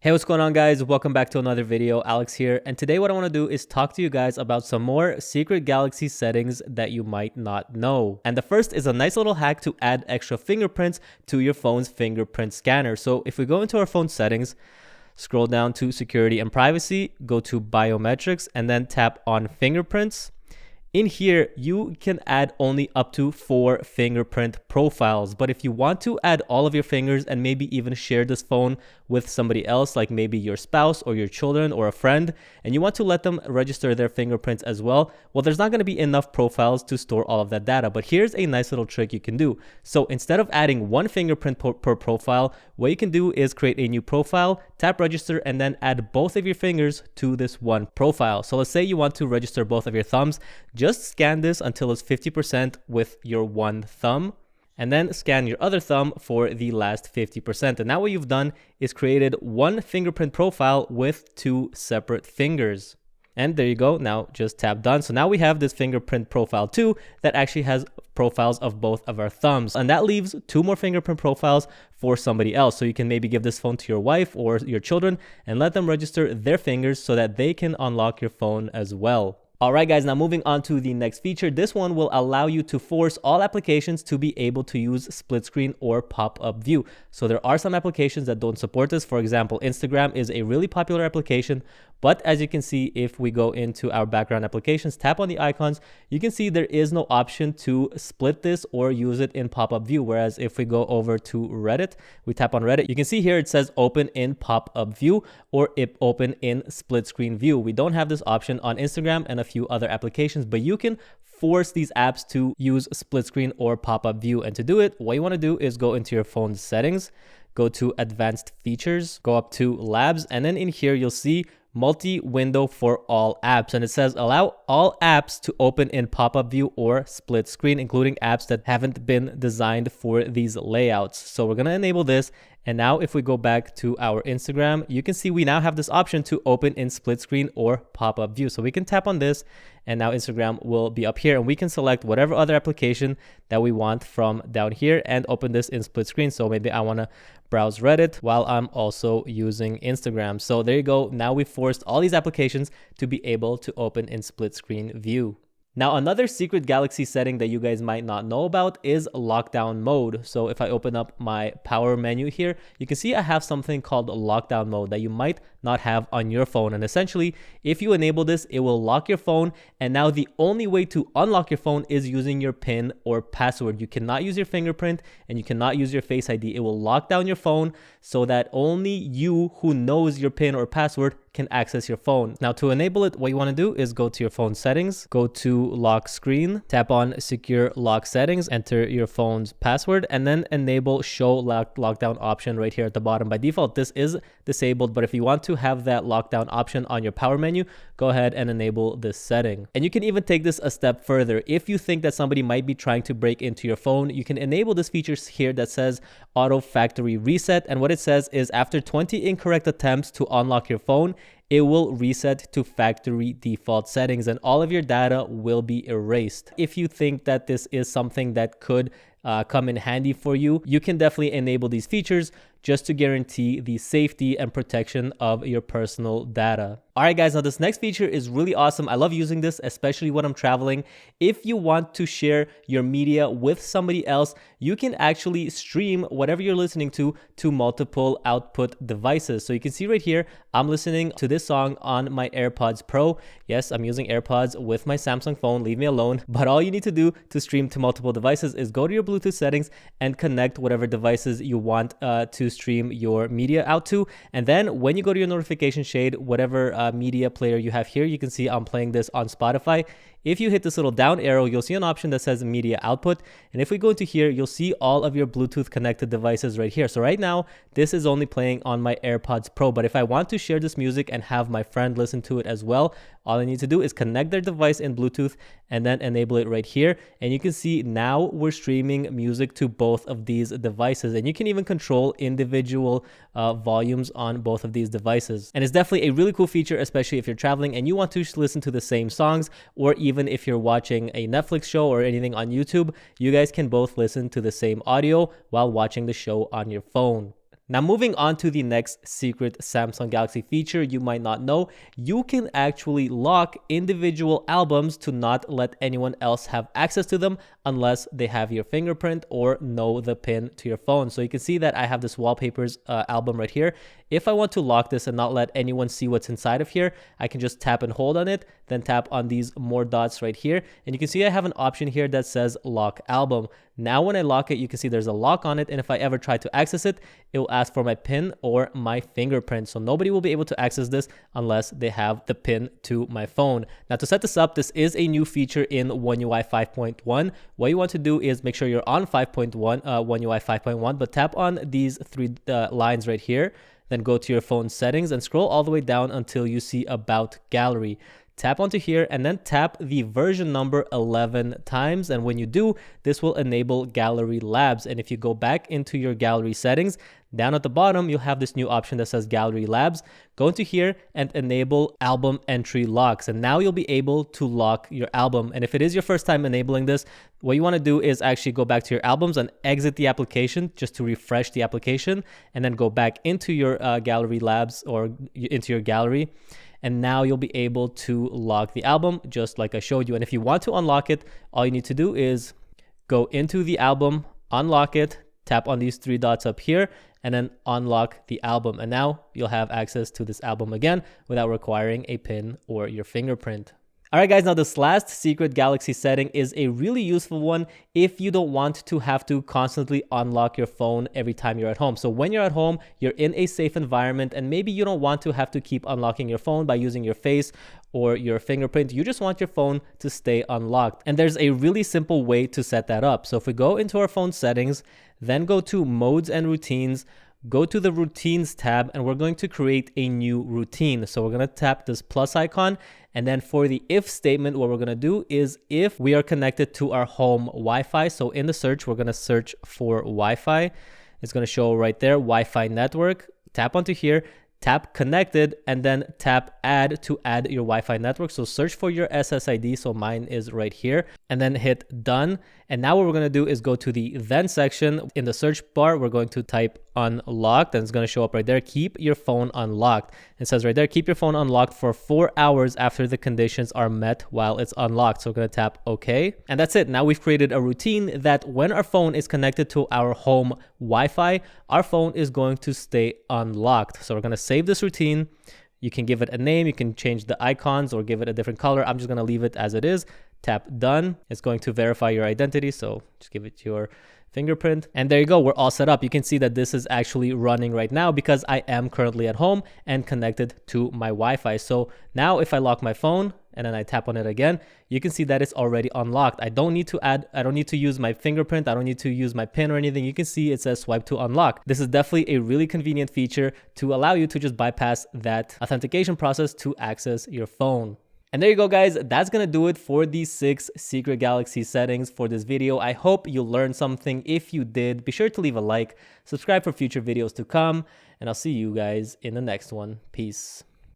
Hey, what's going on, guys? Welcome back to another video. Alex here, and today what I want to do is talk to you guys about some more secret Galaxy settings that you might not know. And the first is a nice little hack to add extra fingerprints to your phone's fingerprint scanner. So if we go into our phone settings, scroll down to security and privacy, go to biometrics, and then tap on fingerprints. In here, you can add only up to 4 fingerprint profiles, but if you want to add all of your fingers and maybe even share this phone with somebody else, like maybe your spouse or your children or a friend, and you want to let them register their fingerprints as well, well, there's not going to be enough profiles to store all of that data. But here's a nice little trick you can do. So instead of adding 1 fingerprint per profile, what you can do is create a new profile, tap register, and then add both of your fingers to this one profile. So let's say you want to register both of your thumbs. Just scan this until it's 50% with your one thumb, and then scan your other thumb for the last 50%. And now what you've done is created 1 fingerprint profile with 2 separate fingers. And there you go. Now just tap done. So now we have this fingerprint profile 2 that actually has profiles of both of our thumbs. And that leaves 2 more fingerprint profiles for somebody else. So you can maybe give this phone to your wife or your children and let them register their fingers so that they can unlock your phone as well. Alright guys, now moving on to the next feature. This one will allow you to force all applications to be able to use split screen or pop-up view. So there are some applications that don't support this. For example, Instagram is a really popular application, but as you can see, if we go into our background applications, tap on the icons, you can see there is no option to split this or use it in pop-up view. Whereas if we go over to Reddit, we tap on Reddit, you can see here it says open in pop-up view or open in split screen view. We don't have this option on Instagram and a few other applications, but you can force these apps to use split screen or pop-up view. And to do it, what you want to do is go into your phone settings, go to advanced features, go up to labs, and then in here you'll see multi-window for all apps, and it says allow all apps to open in pop-up view or split screen, including apps that haven't been designed for these layouts. So we're going to enable this. And now if we go back to our Instagram, you can see we now have this option to open in split screen or pop-up view. So we can tap on this and now Instagram will be up here, and we can select whatever other application that we want from down here and open this in split screen. So maybe I want to browse Reddit while I'm also using Instagram. So there you go. Now we forced all these applications to be able to open in split screen view. Now, another secret Galaxy setting that you guys might not know about is lockdown mode. So if I open up my power menu here, you can see I have something called lockdown mode that you might not have on your phone. And essentially, if you enable this, it will lock your phone. And now the only way to unlock your phone is using your PIN or password. You cannot use your fingerprint and you cannot use your Face ID. It will lock down your phone so that only you who knows your PIN or password can access your phone. Now to enable it, what you want to do is go to your phone settings, go to lock screen, tap on secure lock settings, enter your phone's password, and then enable show lockdown option right here at the bottom. By default, this is disabled, but if you want to have that lockdown option on your power menu, go ahead and enable this setting. And you can even take this a step further. If you think that somebody might be trying to break into your phone, you can enable this feature here that says auto factory reset. And what it says is after 20 incorrect attempts to unlock your phone, it will reset to factory default settings and all of your data will be erased. If you think that this is something that could come in handy for you, you can definitely enable these features just to guarantee the safety and protection of your personal data. All right, guys, now this next feature is really awesome. I love using this, especially when I'm traveling. If you want to share your media with somebody else, you can actually stream whatever you're listening to multiple output devices. So you can see right here, I'm listening to this song on my AirPods Pro. Yes, I'm using AirPods with my Samsung phone, leave me alone. But all you need to do to stream to multiple devices is go to your Bluetooth settings and connect whatever devices you want to stream your media out to. And then when you go to your notification shade, whatever media player you have here, you can see I'm playing this on Spotify. If you hit this little down arrow, you'll see an option that says media output. And if we go into here, you'll see all of your Bluetooth connected devices right here. So right now, this is only playing on my AirPods Pro. But if I want to share this music and have my friend listen to it as well, all I need to do is connect their device in Bluetooth and then enable it right here. And you can see now we're streaming music to both of these devices. And you can even control individual volumes on both of these devices. And it's definitely a really cool feature, especially if you're traveling and you want to listen to the same songs, or even if you're watching a Netflix show or anything on YouTube, you guys can both listen to the same audio while watching the show on your phone. Now moving on to the next secret Samsung Galaxy feature you might not know, you can actually lock individual albums to not let anyone else have access to them unless they have your fingerprint or know the pin to your phone. So you can see that I have this wallpapers album right here. If I want to lock this and not let anyone see what's inside of here, I can just tap and hold on it, then tap on these more dots right here. And you can see I have an option here that says lock album. Now when I lock it, you can see there's a lock on it. And if I ever try to access it, it will ask for my PIN or my fingerprint. So nobody will be able to access this unless they have the PIN to my phone. Now to set this up, this is a new feature in One UI 5.1. What you want to do is make sure you're on 5.1, One UI 5.1, but tap on these three lines right here. Then go to your phone settings and scroll all the way down until you see About Gallery. Tap onto here and then tap the version number 11 times. And when you do, this will enable Gallery Labs. And if you go back into your gallery settings, down at the bottom, you'll have this new option that says Gallery Labs. Go into here and enable album entry locks. And now you'll be able to lock your album. And if it is your first time enabling this, what you want to do is actually go back to your albums and exit the application just to refresh the application. And then go back into your Gallery Labs or into your gallery. And now you'll be able to lock the album just like I showed you. And if you want to unlock it, all you need to do is go into the album, unlock it, tap on these three dots up here, and then unlock the album. And now you'll have access to this album again without requiring a PIN or your fingerprint. All right, guys, now this last secret Galaxy setting is a really useful one if you don't want to have to constantly unlock your phone every time you're at home. So when you're at home, you're in a safe environment and maybe you don't want to have to keep unlocking your phone by using your face or your fingerprint. You just want your phone to stay unlocked. And there's a really simple way to set that up. So if we go into our phone settings, then go to modes and routines, go to the routines tab, and we're going to create a new routine. So we're going to tap this plus icon. And then for the if statement, what we're going to do is if we are connected to our home Wi-Fi. So in the search, we're going to search for Wi-Fi. It's going to show right there, Wi-Fi network. Tap onto here, tap connected, and then tap add to add your Wi-Fi network. So search for your SSID. So mine is right here, and then hit done. And now what we're going to do is go to the then section. In the search bar, we're going to type unlocked, and it's going to show up right there. Keep your phone unlocked. It says right there, keep your phone unlocked for 4 hours after the conditions are met while it's unlocked. So we're going to tap OK. And that's it. Now we've created a routine that when our phone is connected to our home Wi-Fi, our phone is going to stay unlocked. So we're going to save this routine. You can give it a name. You can change the icons or give it a different color. I'm just going to leave it as it is. Tap done. It's going to verify your identity. So just give it your fingerprint. And there you go. We're all set up. You can see that this is actually running right now because I am currently at home and connected to my Wi-Fi. So now if I lock my phone and then I tap on it again, you can see that it's already unlocked. I don't need to use my fingerprint. I don't need to use my PIN or anything. You can see it says swipe to unlock. This is definitely a really convenient feature to allow you to just bypass that authentication process to access your phone. And there you go, guys. That's going to do it for these 6 secret Galaxy settings for this video. I hope you learned something. If you did, be sure to leave a like, subscribe for future videos to come, and I'll see you guys in the next one. Peace.